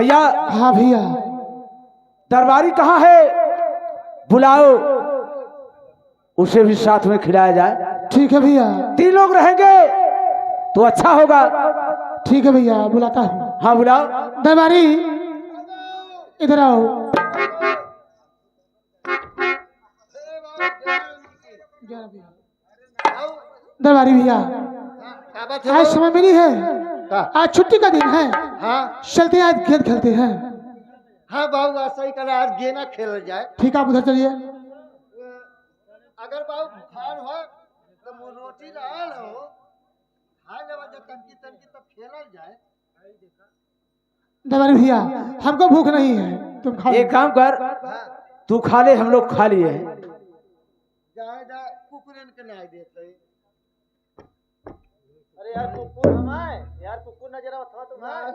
भैया। हाँ भैया। दरबारी कहाँ है? बुलाओ, उसे भी साथ में खिलाया जाए। ठीक है भैया। 3 लोग रहेंगे तो अच्छा होगा। ठीक है भैया, बुलाता हूँ। हाँ बुलाओ। दरबारी इधर आओ। दरबारी भैया, आज समय मिली है, आज छुट्टी का दिन है। हाँ चलते हैं, आज गेंद खेलते हैं। हाँ बाबू सही करे, आज गेना खेल जाए। ठीक है, आप उधर चलिए। अगर बाबू बुखार हो तो रोटी रहल हो, खा लेवा जब तनकी तनकी तब खेलल जाए। दरबारी भैया, हमको भूख नहीं है, तुम खा। एक काम कर, तू खा ले, हम लोग खा लिए हैं। जाए जाए कुकुरन के न्याय देते। अरे यार कुकुर हमारे, यार कुकुर नजर आवत था तुम्हारे।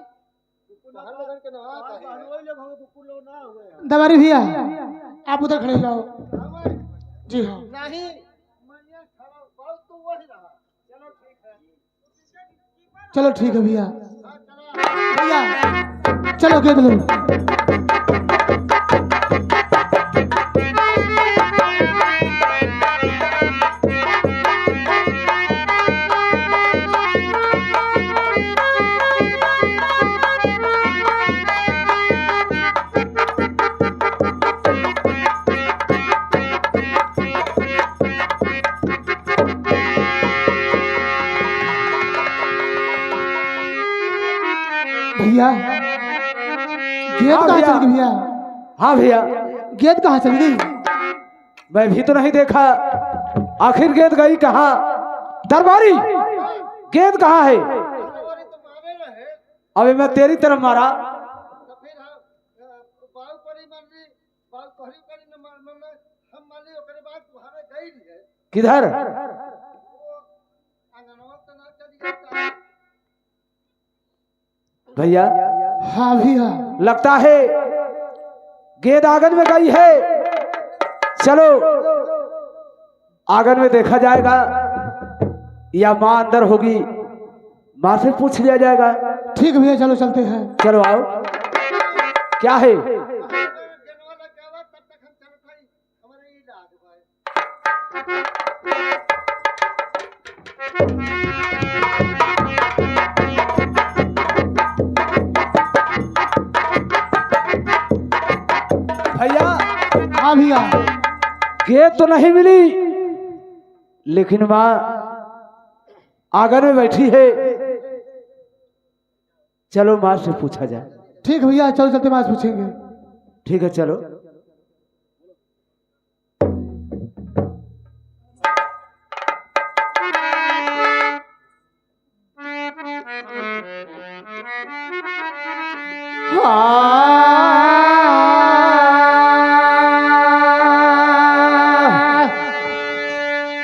बाहर लगन के ना बाहर लोग हम कुकुर लोग ना हुए। दरबारी भैया, आप उधर खड़े जाओ। जी हाँ। नहीं मैं खड़ा बहुत तो वही रहा। चलो ठीक है भैया। भैया चलो गेंद लो। भैया गेंद कहाँ चल गई भैया? हाँ भैया, गेंद कहाँ चल गई? मैं भी तो नहीं देखा, आखिर गेंद गई कहाँ? दरबारी, गेंद कहाँ है? अबे मैं तेरी तरफ मारा। किधर? भैया हाँ भैया, लगता है गेंद आंगन में गई है। चलो आंगन में देखा जाएगा, या माँ अंदर होगी, माँ से पूछ लिया जाएगा। ठीक है भैया, चलो चलते हैं। चलो आओ। क्या है? भैया। हाँ भैया। गेंद तो नहीं मिली, लेकिन माँ आंगन में बैठी है। चलो माँ से पूछा जाए। ठीक भैया, चलो चलते, माँ से पूछेंगे। ठीक है चलो।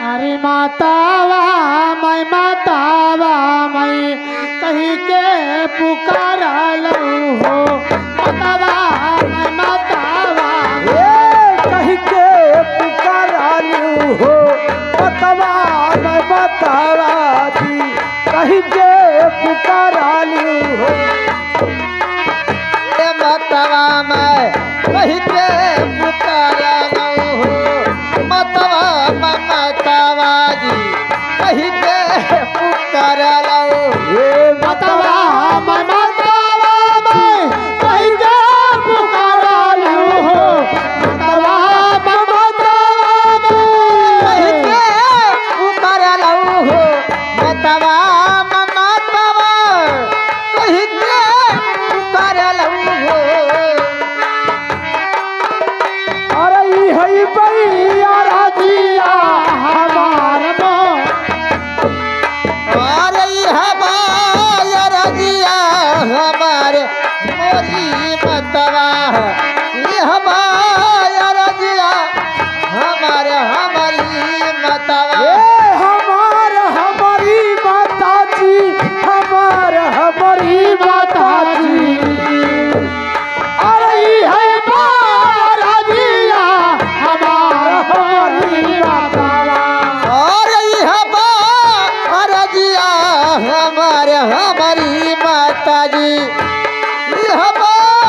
अरे मातावा मैं कहीं के पुकारा लूं हो। मातावा कहीं के पुकारा लूं हो। बतावा मैं बतावा जी, कहीं के पुकारा लूं हो। मतवा मैं कहीं के पुकारा लूं हो। मतवा मैं मतवा जी कहीं के पुकारा लूं। मातावा मैं कहीं के पुकारा लूं हो। मातावा कहीं के पुकारा लूं हो। मतवा कहीं के पुकारा लूं हो। अरे ई हई भैया राजिया हमार मोर। अरे हमारे रजिया हमारे मोरी मतवा है। ये हमारे रजिया हमारे हमारी मतवा। ए हमार हमारी माता जी, हमार हमारी माता जी। अरे ई है राजिया हमार हमारी मातावा। और ये हमारे रजिया हमारे हमारी माता जी। ये हमारे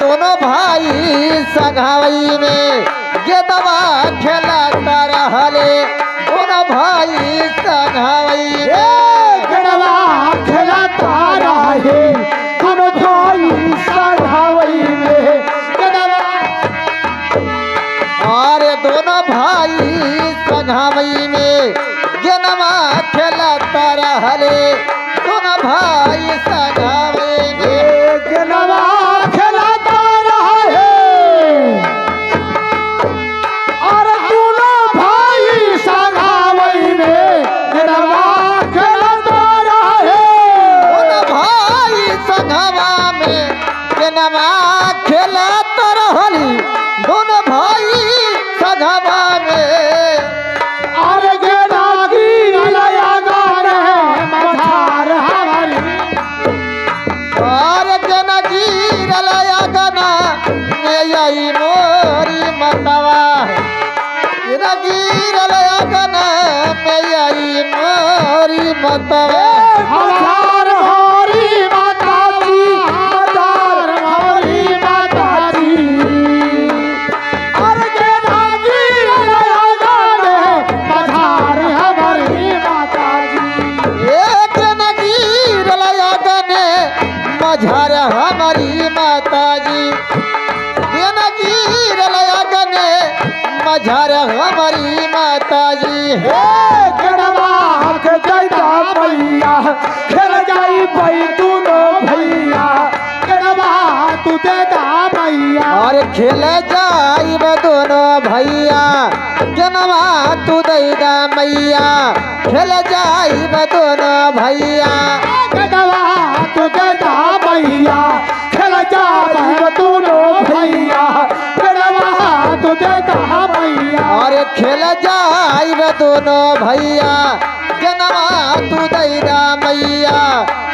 दोनों भाई संघावई में गेदवा खेलता रहले दोनों भाई संघावई में गड़वा खेलता रहे दोनों भाई संघावई में गड़वा अरे दोनों भाई संघावई में गेदवा खेलता रहले दोनों भाई संघावई में गड़वा खेलता रहे और दोनों भाई संघावई में गड़वा खेलता रहे दोनों भाई संघवा में गेदवा खेलता रहली दोनों भाई संघवा में और गेदागी लया गाने मझार हमारी और जनगीर लया गना यही मोरी मतवा जनगीर लया गना यही मोरी मतवा मझार हमारी माता जी मझार हमारी माता जी और गेदागी लया गाने मझार हमारी माता जी एक जनगीर लया गने मझार हमारी माता जी जनगीर लया गने मझार हमारी माता जी गड़वा के जैता भैया खेल जाई भाई दोनों भैया गड़वा तू देता भैया और खेल जाई दोनों भैया जनवा तू दैदा मैया खेल जाई दोनों भैया गड़वा तू देता भैया खेल जाई दोनों भैया गड़वा तू देता भैया और खेल जाई दोनों भैया जनवा तू दैदा मैया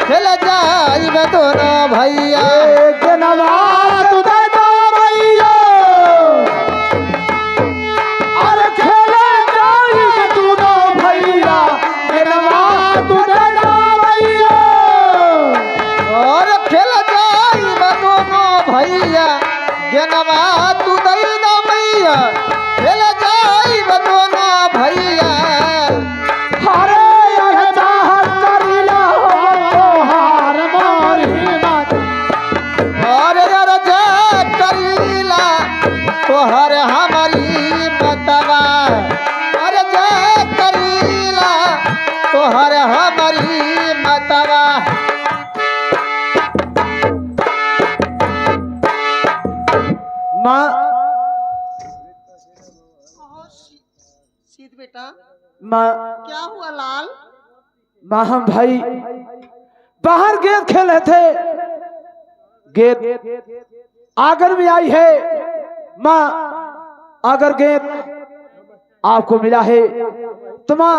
खेल जाई दोनों भैया गड़वा तू देता भैया और खेल जाई दोनों भैया गड़वा तू देता भैया और खेल जाई दोनों भैया जनवा तू दैदा मैया खेल जाई दोनों भैया हरे यह चाहत करिला हो हार मोरी माता और रजा करीला तोहर हमारी मतवा और जय करीला तोहर हमारी मतवा माँ सीत बेटा माँ क्या हुआ लाल? माँ हम भाई बाहर गेंद खेल रहे थे गेंद आगर में आई है माँ अगर गेंद आपको मिला है तो माँ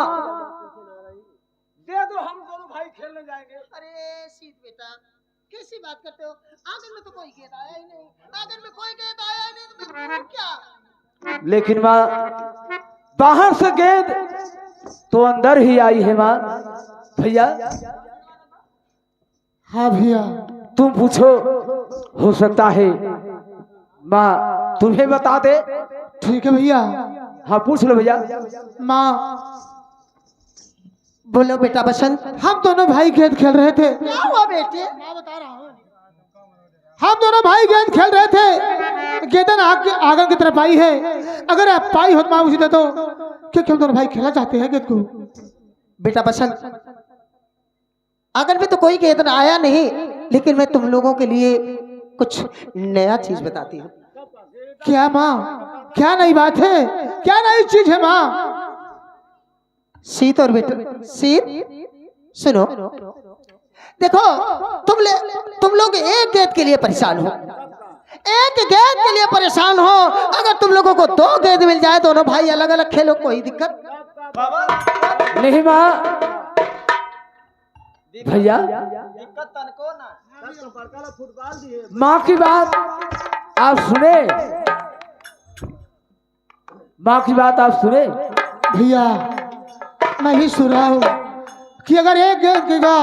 दे दो हम दोनों भाई खेलने जाएंगे अरे सीत बेटा कैसी बात करते हो? आंगन में तो कोई गेंद आया ही नहीं, आंगन में कोई गेंद आया ही नहीं तो मैं करूं क्या? लेकिन माँ बाहर से गेंद तो अंदर ही आई है माँ भैया हाँ भैया तुम पूछो हो सकता है माँ तुम्हें बता दे ठीक है भैया हाँ पूछ लो भैया माँ बोलो बेटा बसंत। हम दोनों भाई गेंद खेल रहे थे क्या हुआ बेटे? मैं बता रहा हूँ हम दोनों भाई गेंद खेल रहे थे गेंदन आंगन की तरफ आई है अगर आप पाई हो तो माँ मुझे दे दो क्योंकि हम दोनों भाई खेलना चाहते हैं गेंद को बेटा बसंत आंगन में तो कोई गेंद आया नहीं, लेकिन मैं तुम लोगों के लिए कुछ नया चीज बताती हूँ। क्या माँ क्या नई बात है क्या नई चीज है माँ सीत और बेटा सीत सुनो देखो तुम लोग एक गेंद के लिए परेशान हो, एक गेंद के लिए परेशान हो। अगर तुम लोगों को दो गेंद मिल जाए दोनों भाई अलग अलग खेलो कोई दिक्कत नहीं माँ भैया दिक्कत तनको ना फुटबॉल दिए माँ की बात आप सुने माँ की बात आप सुने भैया मैं ही सुन रहा हूँ कि अगर एक गेंद देगा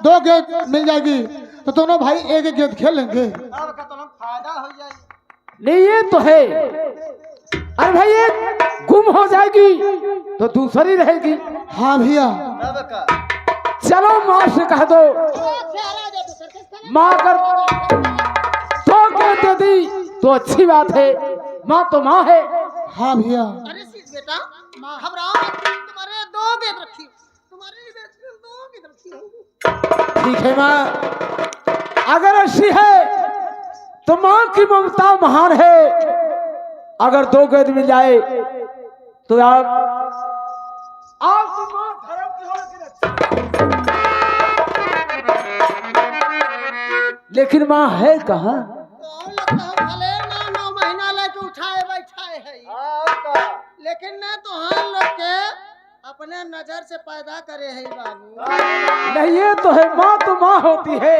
दो गेंद मिल जाएगी तो दोनों भाई एक एक गेंद खेल लेंगे। अब का तो हम फायदा हो जाए। नहीं ये तो है। अरे भाई एक गुम हो जाएगी तो दूसरी रहेगी। हाँ भैया, अब का चलो माँ से कह दो, माँ अगर तो कहते दी तो अच्छी बात है, माँ तो माँ है। हाँ भैया, अरे शीश बेटा घबराओ मत, तुम्हारे दो गेंद रखी, तुम्हारी दो गेंद रखी। ठीक है माँ, अगर ऐसी है तो माँ की ममता महान है। अगर दो गेंद मिल जाए तो आप तो माँ धर्म की ओर की रक्षा। लेकिन माँ है कहाँ? तो लगता है भले 9 महीना लेके उठाए बैठाए है, अब का लेकिन न तो हम लोग के अपने नजर से पैदा करे है बाबू। नहीं ये तो है, माँ तो माँ होती है।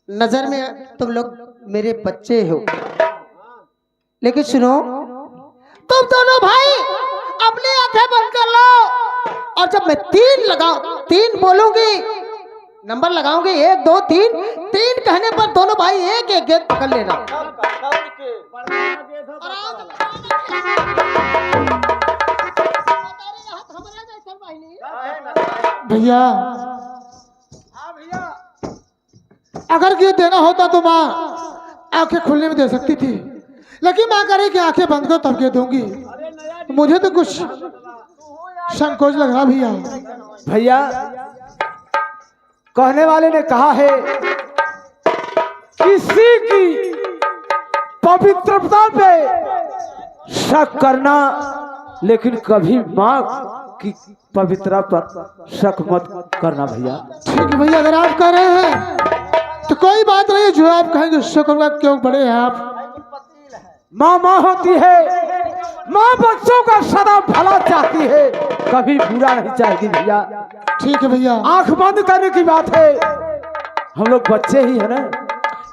नजर में तुम लोग मेरे बच्चे हो, लेकिन सुनो, तुम दोनों भाई अपनी आंखें बंद कर लो, और जब मैं 3 बोलूंगी, नंबर लगाऊंगी 1 2 3 कहने पर दोनों भाई एक एक गेंद पकड़ लेना। अब का दौड़ के भैया हां भैया अगर गेंद देना होता तो माँ आंखें खुलने में दे सकती थी, लेकिन माँ करे कि आंखें बंद करो तब गेंद दूंगी। मुझे तो कुछ संकोच लग रहा भैया। भैया कहने वाले ने कहा है, किसी की पवित्रता पे शक करना, लेकिन कभी माँ की पवित्रता पर शक मत करना भैया। ठीक है भैया, अगर आप कह रहे हैं तो कोई बात नहीं, जो आप कहेंगे उससे करूंगा। क्यों बड़े हैं आप? माँ माँ होती है, माँ बच्चों का सदा भला चाहती है, कभी बुरा नहीं चाहती भैया। ठीक है भैया, आंख बंद करने की बात है, हम लोग बच्चे ही है ना।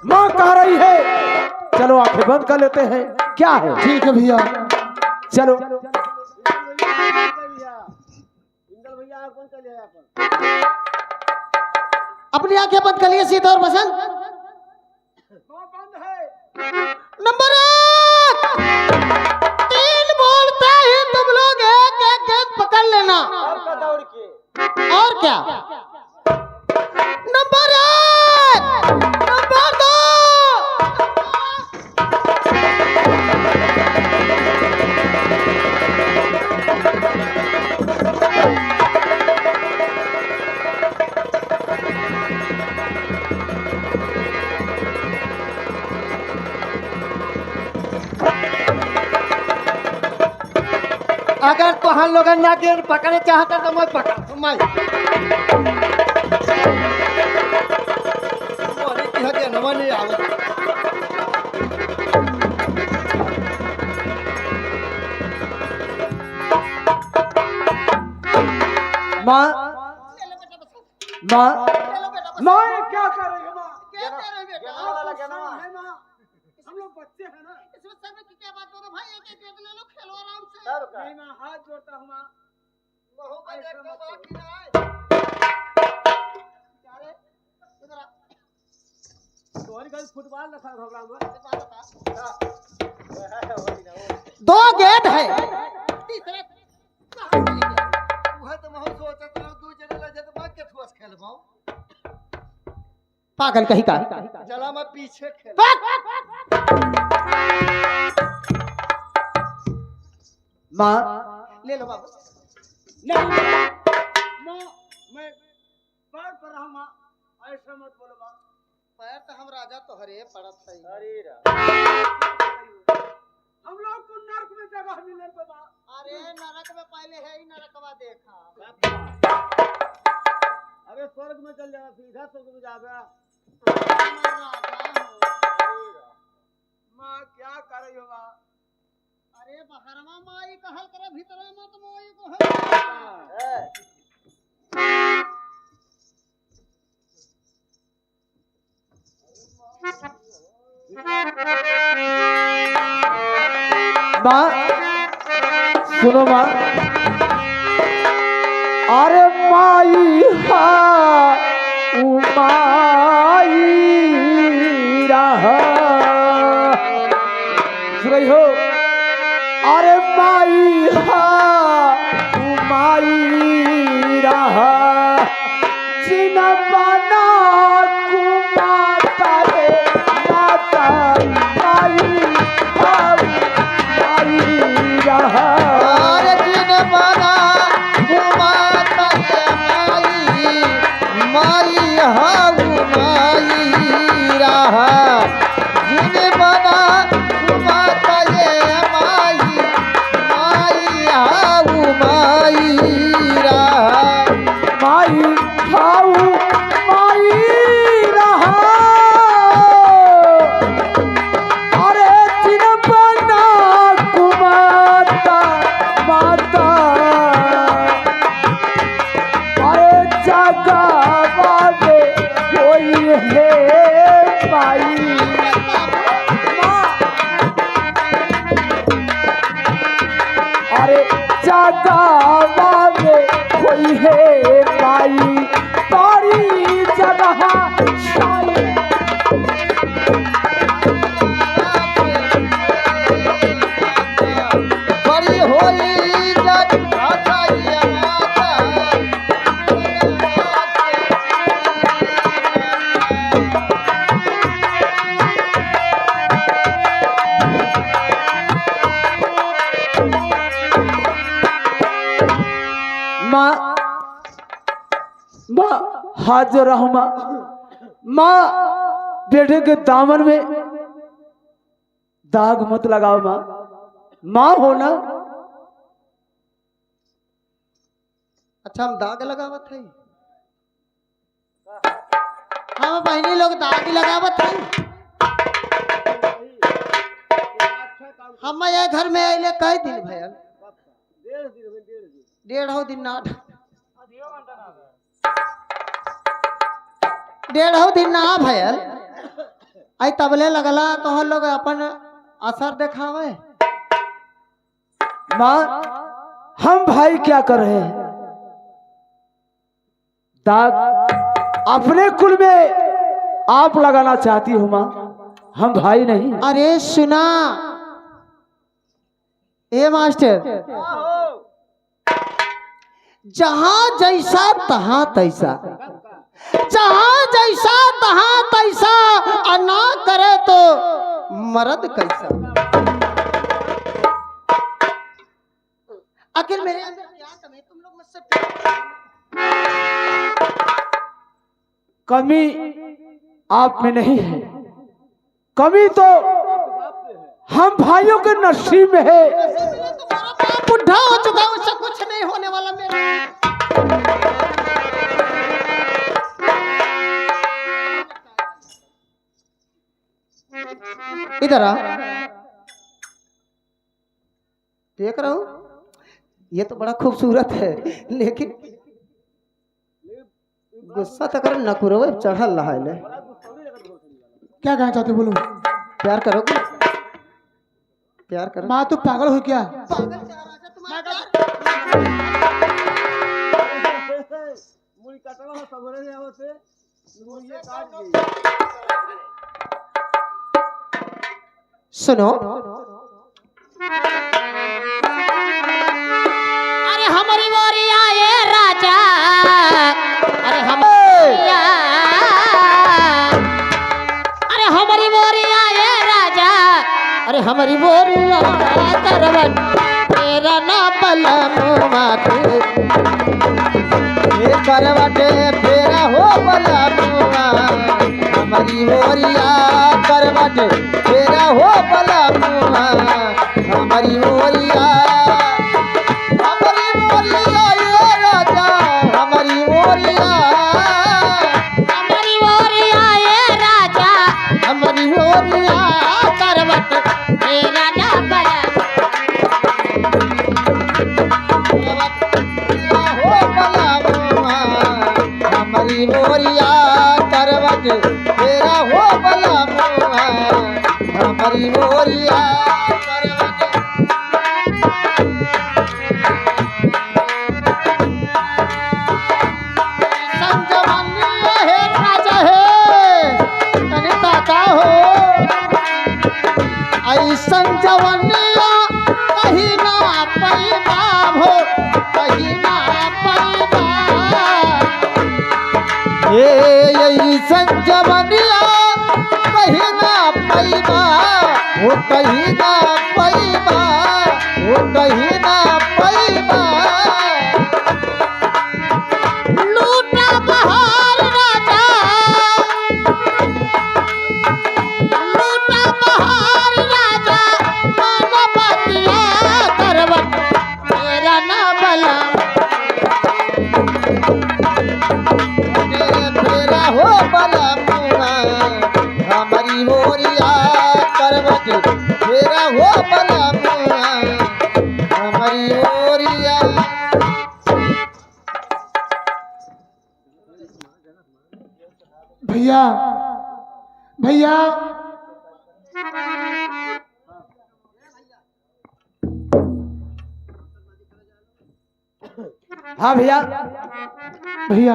माँ कह रही है, चलो आंखें बंद कर लेते हैं, क्या है? ठीक है भैया। चलो इंदल भैया कौन कर लिया अपन अपनी आंखें बंद कर लिए सीधा और बसंत। नंबर 1 3 बोलते ही तुम लोग एक एक गेंद पकड़ लेना। अब का दौड़ के और क्या? नंबर 1 नंबर 2 अगर तो हम लोग ना गेंद पकड़ने चाहता तो मैं पकड़ मैं बोले कि हटे नवा नहीं आवत। माँ माँ माँ ये क्या कर रही है माँ? गेंदवा वाला गेंदवा हम लोग बच्चे हैं ना। इसमें समय की क्या बात हो रहा भाई, एक एक गेंद ले लो, खेलो आराम से। तब का नहीं माँ, हाथ जोड़ता हूँ माँ। बहु बजे का बाकी ना है। क्या रे? इधर आ। तोरी कल फुटबॉल रखा घबरा में एक बात बता। होई ना हो 2 गेंद है, तीसरे कहाँ चली गई? वह तो मैं सोचत रहो दू जने ले जत मैं के ठोस खेलबो पागल कहीं का। चला मैं पीछे खेल माँ ले लो बाबू। नहीं माँ, मैं पैर पर रहा माँ, ऐसा मत बोलो माँ। पैर तो हम राजा तो हरे पड़त है। अरे रा हम लोग को नर्क में जगह मिले तो माँ। अरे नरक में पहले है ही नरकवा देखा। अबे स्वर्ग में चल जाना सीधा स्वर्ग में जागा माँ क्या कर रही हो माँ? अरे बहरमा माई कहल करे भीतर मत मोई को है। माँ सुनो माँ, अरे माई हा गई हो। अरे माई हा तू माई रहा जिन बना कुमाता रे माता माई हा माई रहा। और जिन बना घुमाता ये माई हाउ माई रहा। जिन बना घुमाता ये माई हाउ माई रहा। माई हाउ माई रहा। अरे जिन बना कुमाता माता अरे जगा वाले कोई है माई। अरे जगा वाले कोई है माई बड़ी जगह शाही। बड़ी होई जग माता ये माता। माँ माँ हाजिर रहो माँ। माँ बेटे के दामन में दाग मत लगाओ माँ। माँ हो ना। अच्छा हम दाग लगावत है। हम बहनी लोग दाग लगावत है। हम ये घर में आइले कई दिन भयल। 1.5 दिन ना 1.5 दिन ना भयल। आई तबले लगला तो हम लोग अपन असर दिखावे। माँ हम भाई क्या कर रहे हैं। दाग अपने कुल में आप लगाना चाहती हो माँ। हम भाई नहीं। अरे सुना ए मास्टर, जहां जैसा तहां तैसा, जहां जैसा तहां तैसा, और ना करे तो मर्द कैसा। आखिर मेरे अंदर क्या कमी है? तुम लोग मुझसे कमी आप में नहीं है। कमी तो हम भाइयों के नसीब में है। तुम्हारा बाप बुढ़ा हो चुका है, उससे कुछ नहीं होने वाला मेरा। इधर आ, देख रहा हूं ये तो बड़ा खूबसूरत है, लेकिन गुस्सा तो कर नकुरवे चढ़ल रहा है। क्या कहना चाहते हो, बोलो। प्यार करोगे? प्यार करो। माँ तू पागल हो क्या? मुड़ी कटवा सबरे ने आवते मुड़ी ये काट गई। सुनो, अरे हमारी बोरिया ये राजा, अरे हमारी बोरिया ये राजा, अरे हमारी बोरिया करवट तेरा ना बलमुआ ये करवटे फेरा हो बला मुआ। हमारी बोरिया करवटे फेरा हो बला मुआ। हमारी बोरिया ये राजा। हमारी बोरिया ये राजा, हमारी बोरिया करवट तेरा ना बला हो बला मुआ। हमारी बोरिया करवट फेरा हो बला मुआ। हमारी बोरिया करवट है राजा है, तने ताका हो ऐसन जवनिया कहीं ना पैदा हो कहीं ना पैदा ये संजवनिया कहीं ना पैदा हो कहीं ना पैदा हो कहीं ना पैदा लूटा बहार राजा लूटा बहार राजा मानवतिया करवट तेरा ना बला तेरा हो बला मुआ हमारी मोरिया करवट तेरा हो बला मुआ हमारी मोरिया भैया भैया हाँ भैया, भैया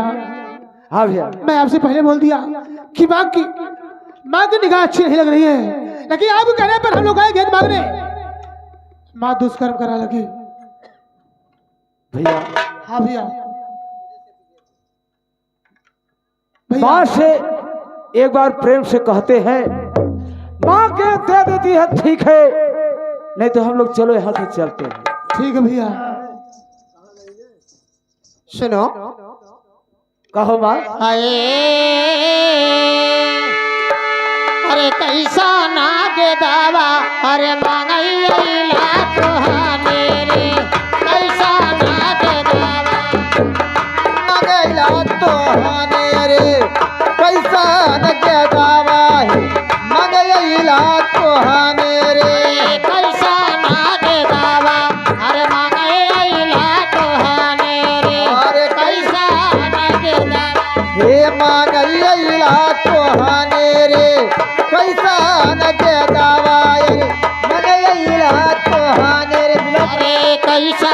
हाँ भैया। मैं आपसे पहले बोल दिया कि माँ की निगाह अच्छी नहीं लग रही है, लेकिन आप कहने पर हम लोग आए गेंद मांगने। माँ दुष्कर्म करा लगी। भैया हाँ भैया माँ से एक बार प्रेम से कहते हैं, माँ के दे देती है ठीक है, नहीं तो हम लोग चलो यहाँ से चलते हैं। ठीक है भैया। सुनो कहो माँ। अरे कैसा नागे दावा अरे मांगैला तुहाने रे कैसा नागे दावा मांगैला तुहाने रे कैसा नागे दावा मांगैला तुहाने रे कैसा नागे दावा अरे मांगैला तुहाने रे अरे कैसा नागे दावा हे मांगैला तुहाने रे कैसा नगे दावाए मगैला तुहाने रे अरे कैसा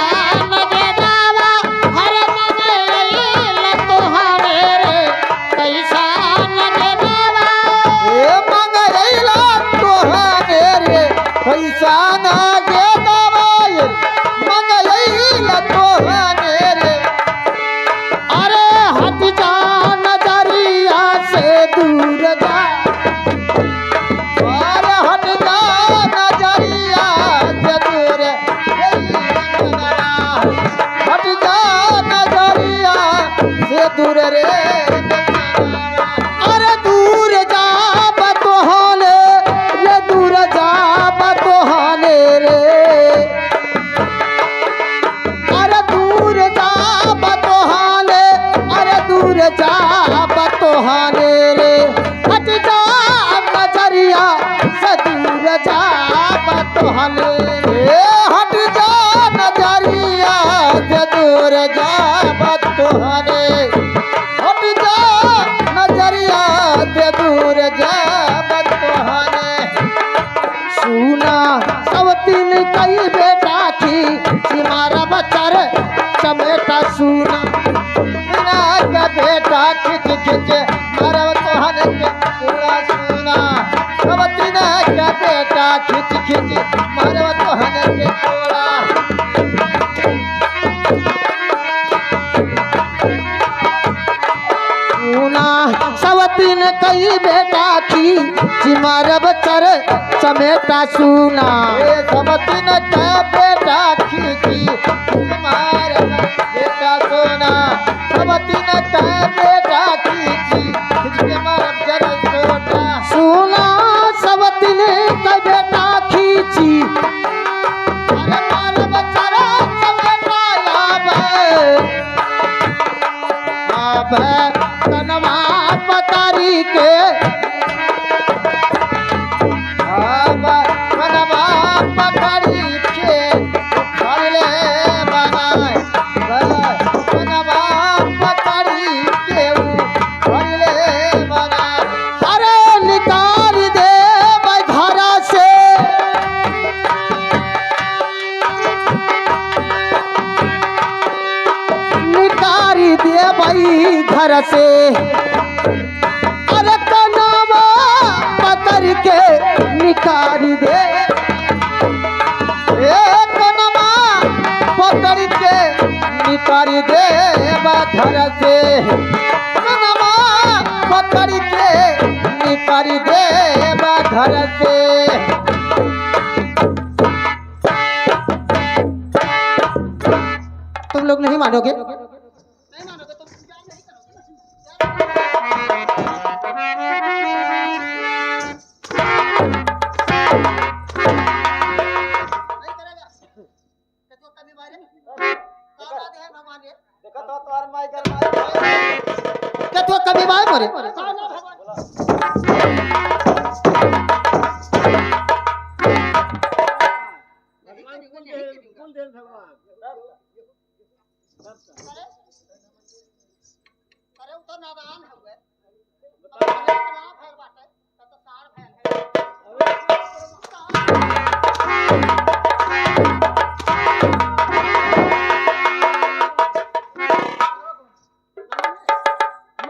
नगे दावा हरे मगैला तुहाने रे कैसा नगे दावा ए मगैला तुहाने रे कैसा नगे दावाए मगैला तुहाने रे अरे हट जा नजरिया से दूर जा दूर रे अरे दूर जा बतोहाने ये दूर जा बतोहाने रे अरे दूर जा बतोहाने अरे दूर जा बतोहाने रे हट जा नजरिया से दूर जा बतोहाने रे हट जा नजरिया से दूर जा बतोहाने हट जा नजरिया से दूर जा बतोहाने सुना सब दिन कई बेटा की सिमारा बचर चमेटा सुना बिना का बेटा खिच खिच मारा तोहने के पूरा सुना सब दिन का बेटा खिच खिच मारा तोहने के पूरा सवतीन कई बेटा की चिमारब चर चमेटा सुना सवतीन का बेटा खींची चिमारब बेटा सुना सवतीन का बेटा खींची चिमारब चर छोटा सुना सवतीन का बेटा खींची अरे मारब चर चमेटा अब कनवा पतारी के कनवा पतारी के खले बनाए कनवा पतारी के खले बनाए अरे निकाल दे घरा से निकाल दे भाई घर से अरे कनवा पतर के निकाल दे कर दे घर से। तुम लोग नहीं मानोगे? नहीं मानोगे तुम इंतजार नहीं करोगे? कभी मारे भगवान ये देखा तो तोहर माई कर माई क्या तू कभी मारे मरे? कुल देन भगवान अरे वो तो नादान है वे इतना फैल बाटे तो सार फैल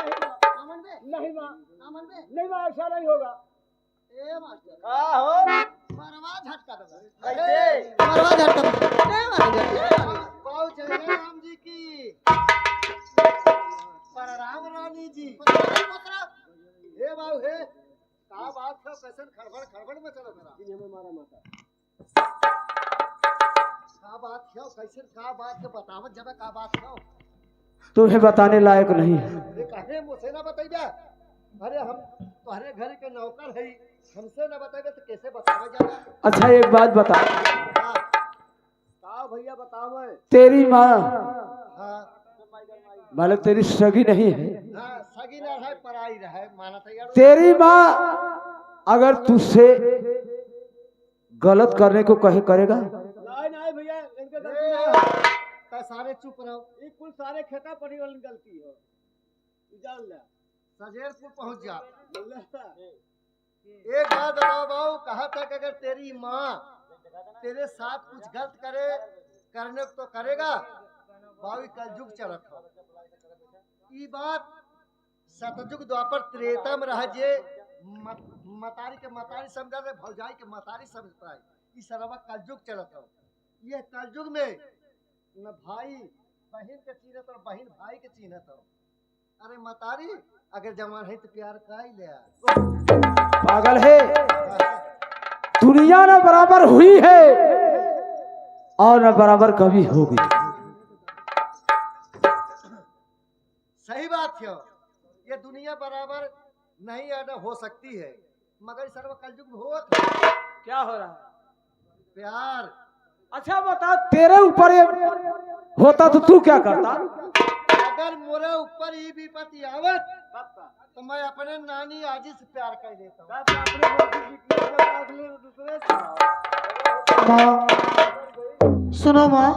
नहीं माँ, नहीं माँ, ऐसा नहीं होगा। ए मास्टर का हो मरवा झटका दो कैसे मरवा झटका दो नहीं मानेंगे पाऊ जय राम जी की परराम रानी जी हे बाबू हे का बात है कैसन खड़बड़ खड़बड़ में चलो मेरा जिन्हें मारा माता का बात है कैसन का बात के बतावत जब का बात है तुम्हें बताने लायक नहीं है। ये काहे मुझसे ना बताइबे अरे हम तुम्हारे घर के नौकर है हमसे ना बताइबे तो कैसे बतावे जाना अच्छा एक बात बता, का भैया बताओ तेरी माँ हां मतलब तेरी सगी नहीं है? हां सगी ना है पराई रहे माना था यार तेरी माँ अगर तुझसे गलत करने को कहे करेगा? नहीं नहीं भैया इनके गलती नहीं है सारे चुप रहो ये कुल सारे खेता पड़ी वाली गलती हो जान ले सजेरपुर पहुंच जा एक बात बताओ बाबू कहा था कि अगर तेरी माँ तेरे साथ कुछ गलत करे करने तो करेगा बाबू कलयुग चलत हो ये बात सतयुग द्वापर त्रेता में रह जे मतारी के मतारी समझा दे भौजाई के मतारी समझ पाए ये सरवा कलयुग चलत हो ये कलयुग में न भाई बहन के चीनत और बहन भाई के चीनत हो अरे मतारी अगर जवान है तो प्यार का ही ले पागल है, दुनिया न बराबर हुई है और न बराबर कभी होगी। सही बात है ये दुनिया बराबर नहीं अदा हो सकती है मगर सर्व कलयुग में हो क्या हो रहा है? प्यार अच्छा बता, तेरे ऊपर ये होता तो तू क्या करता? अगर मोरे ऊपर ही विपत्ति आवत तो मैं अपने नानी आजी से प्यार कर लेता हूँ माँ सुनो माँ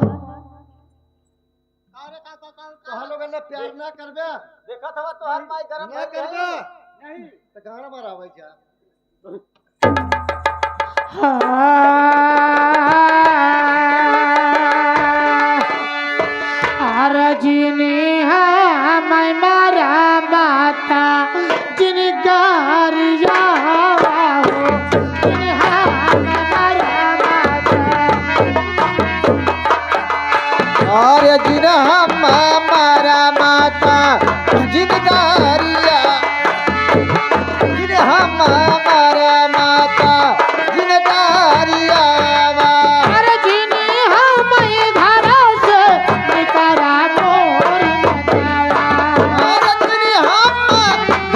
तो हम लोग ने प्यार ना करबे देखा था तो हर माई गरम ना करबे नहीं तो गाना मरावे जा जिनी मैं मारा माता जिन गार जावा हो जिन मारा माता और जिन हमारा माता जिनगारिया जिन हमारा माता जिनगारिया अरे जिनी हमें घर से निकरा मोर मतावा और जिन हम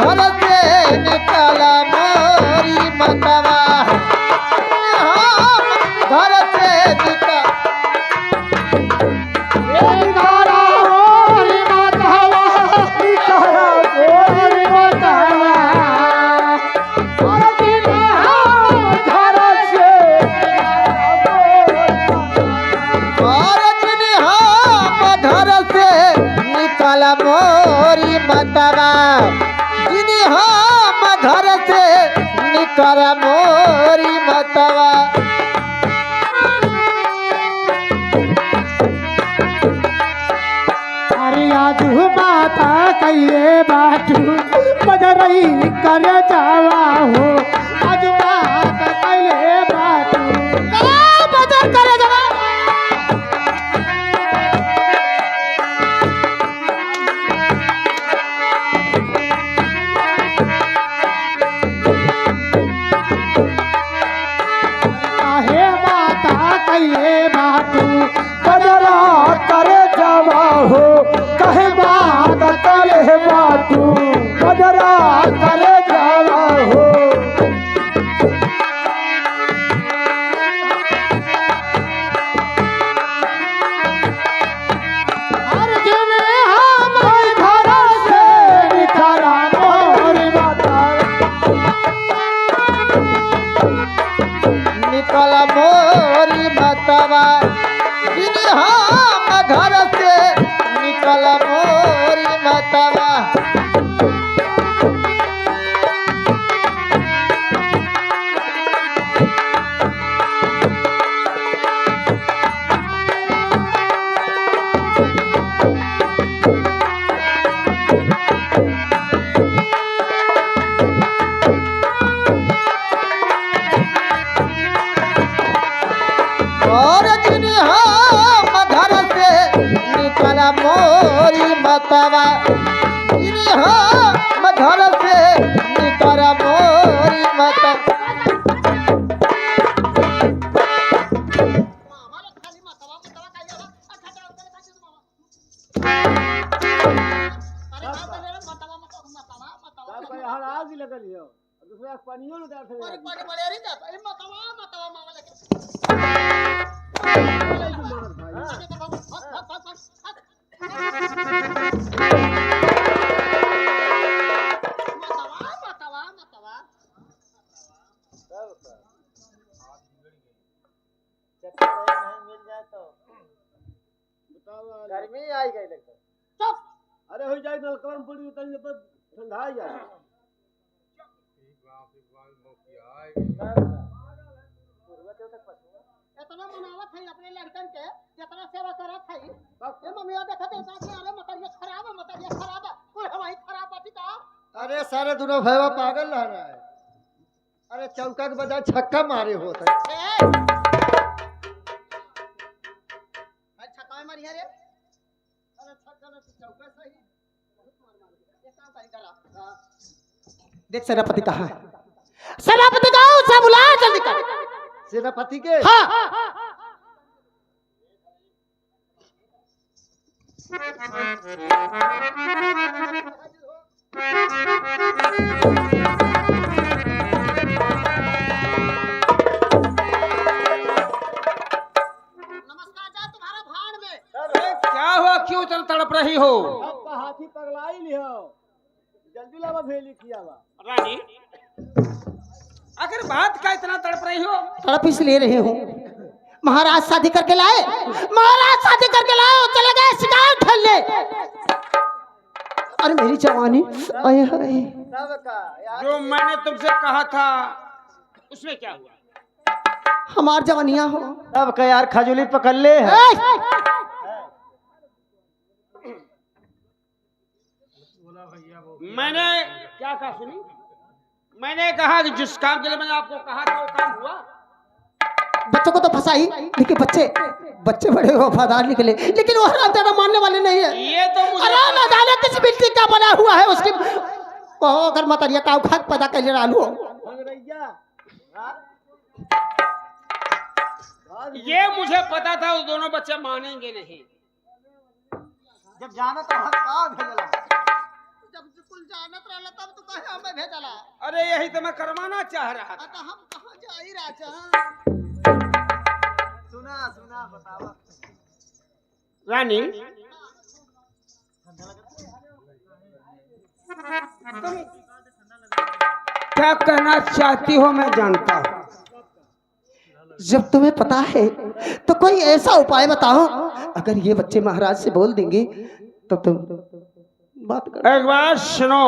घर से निकला मोरी मतवा हम घर से निकला निकरा मोर मतावा निकरा मोर मतावा अरे जिनी हम घर से और जिन हम घर से निकल मोरी मतवा जिन हम घर से निकल मोरी मतवा अरे आज माता कहिए बाटू बजरई कर जावा हो आज माता कहिए बाटू का बजर करे जावा नजरा करे जावा हो हर जिन्हें हम घर से निकला मोर माता निकल मोरी मतवा दिन हम घर से निकल मोरी मतवा और दिन हम घर से निकल मोरी मतवा दिन हम घर से निकल मोरी मतवा आज ही लगल हो दूसरा पानियो न डाल मिल जाए तो बताओ गर्मी आई गई लगता अरे हो जाए नलकवन पूरी उतरने पर ठंडा ही जाए इतना मनावत है अपने लड़कन के जितना सेवा करत है ये मम्मिया देखत है साथ में अरे मतरिया खराब है कोई हमारी खराब बाटी का अरे सारे दोनों भैया पागल रह रहा है अरे चौका के बजाय छक्का मारे होते छक्का मारी है रे अरे छक्का ना चौका सही ये काम सही करा देख सेनापति कहाँ है सेनापति का उसे बुला जल्दी कर सेनापति के हाँ नमस्कार जा तुम्हारा भाड़ में क्या हुआ क्यों इतना तड़प रही हो अब हाथी पगलाई लियो जल्दी लावा भेली किया बा रानी अगर बात का इतना तड़प रही हो तड़प इसलिए रहे हूँ महाराज शादी करके लाए महाराज शादी करके लाए और चले गए शिकार ठल्ले अरे मेरी जवानी आए हाय सब का यार जो मैंने तुमसे कहा था उसमें क्या हुआ हमार जवानिया हो सब का यार खजूली पकड़ ले है मैंने क्या कहा सुनी मैंने कहा कि जिस काम के लिए मैंने आपको कहा था वो काम हुआ बच्चों को तो फंसाई लेकिन बच्चे बड़े वफादार निकले लेकिन वो हराम ज्यादा मानने वाले नहीं है ये तो मुझे अरे न जाने किस मिट्टी का बना हुआ है उसकी कहो अगर मतरिया का खाद पैदा कर ले डालू ये मुझे पता था वो दोनों बच्चे मानेंगे नहीं जब जाना तो हम कहाँ भेजला जब कुल जानत रहला तब तो कहे हमें भेजला अरे यही तो मैं करवाना चाह रहा था तो हम कहां जाई राजा सुना बतावा रानी तुम क्या कहना चाहती हो मैं जानता हूँ जब तुम्हें पता है तो कोई ऐसा उपाय बताओ अगर ये बच्चे महाराज से बोल देंगे तो तुम बात कर एक बार सुनो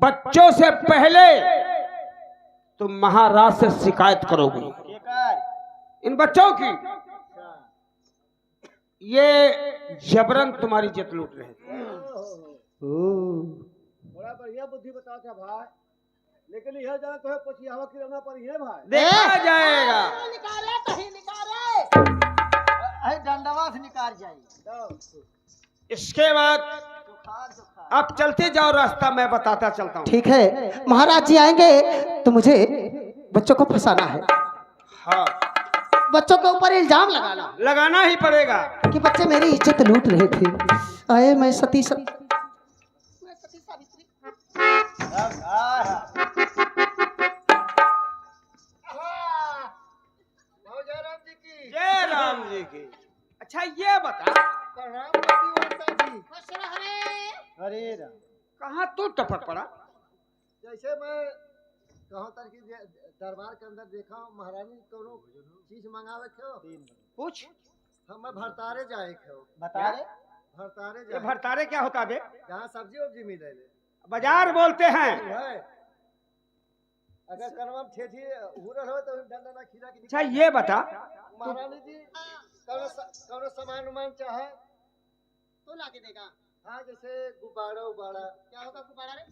बच्चों से पहले तुम महाराज से शिकायत करोगे इन बच्चों की ये जबरन तुम्हारी इज्जत लूट रहे थे बड़ा बढ़िया बुद्धि बताओ था भाई लेकिन यह जाना तो है पछी हवा की रहना पर ये भाई देखा जाएगा निकाले कहीं निकाले अरे डंडवा से निकाल जाए इसके बाद अब चलते जाओ रास्ता मैं बताता चलता हूँ ठीक है महाराज जी आएंगे तो मुझे बच्चों को फंसाना है हाँ बच्चों के ऊपर इल्जाम लगाना लगाना ही पड़ेगा कि बच्चे मेरी इज्जत लूट रहे थे आए मैं सती जयराम जी की जय राम जी की। अच्छा ये बता, प्रणाम पतिवर्ता जी। हरे राम। कहाँ तू टपक पड़ा? जैसे मैं कहूँ तक कि दरबार के अंदर देखा हूँ, महारानी कोनो चीज मंगावे थे, पूछ। हम भरतारे जाए थे। बतारे? भरतारे ये जाए, भरतारे क्या होता बे? जहाँ सब्जी उब्जी मिले ले। बाजार बोलते हैं। है। अगर कनवम ठेठी हुरल हो तो डंडा ना खीरा की। अच्छा ये बता, महारानी जी कौनो सामान उमान चाहे तो लाके देगा। हाँ, जैसे गुब्बारा उबारा। क्या होगा गुब्बारा रे?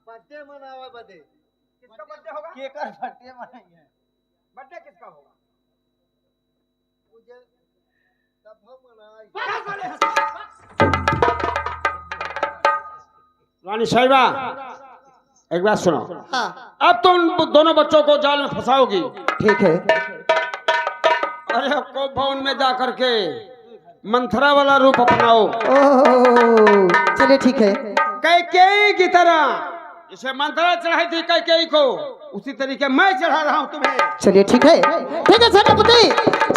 बर्थडे मनावा बदे। किसका बर्थडे होगा? केकर बर्थडे मनाएंगे? बर्थडे किसका होगा? मुझे तब हम मनाई। रानी साहिबा, एक बात सुनो। हाँ अब तुम दोनों बच्चों को जाल में फंसाओगी। ठीक है। अरे को भवन में जा करके मंथरा वाला रूप अपनाओ। ओह चलिए ठीक है। कैकेयी की तरह इसे मंथरा चढ़ाई थी कैकेयी को, उसी तरीके मैं चढ़ा रहा हूँ तुम्हें। चलिए ठीक है। ठीक है सेनापति,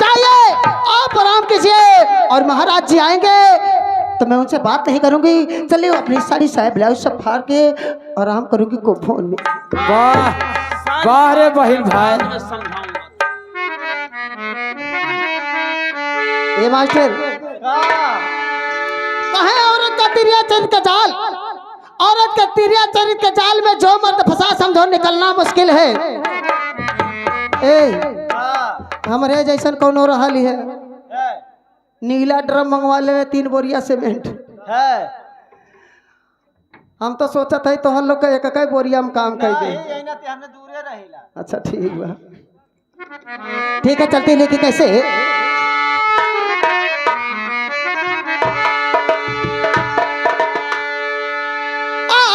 जाइए आप आराम कीजिए, और महाराज जी आएंगे तो मैं उनसे बात नहीं करूंगी। चलिए अपनी सारी साहब ब्लाउज सब फाड़ के आराम करूंगी कोफोन में। वाह वाह रे बहिन भाई। ये मास्टर कहे औरत का तिरिया चरित का जाल, औरत के तिरिया चरित के जाल में जो मर्द फंसा समझो निकलना मुश्किल है। ए हमरे जैसन कौन हो रहा है? नीला ड्रम मंगवा ले 3 बोरिया सीमेंट है। हम तो सोचा था तो हम लोग का एक एक बोरिया में काम कर दे। यही ना ते हमने दूरे रहेला। अच्छा ठीक बा, ठीक है चलते लेके कैसे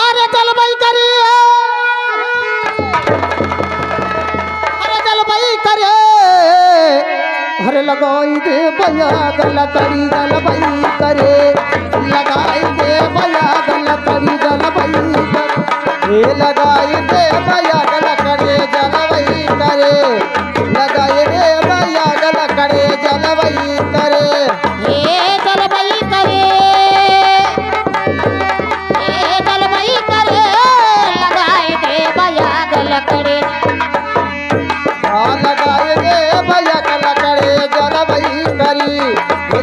अरे चल भाई करिए, अरे चल भाई करिए, अरे लगाई दे भैया गला करी जल भाई करे, लगाई दे भैया गला करी जल भाई करे, लगाई दे भैया गला करे जल भाई करे, लगाई दे भैया गला करे जल भाई करे, हे जल भाई करे, हे जल भाई करे, लगाई दे भैया गला करे, लगाई दे भैया गला करे जल भाई करी,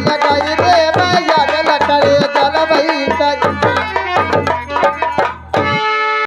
लगाई दे भैया गला करे जल भाई करी।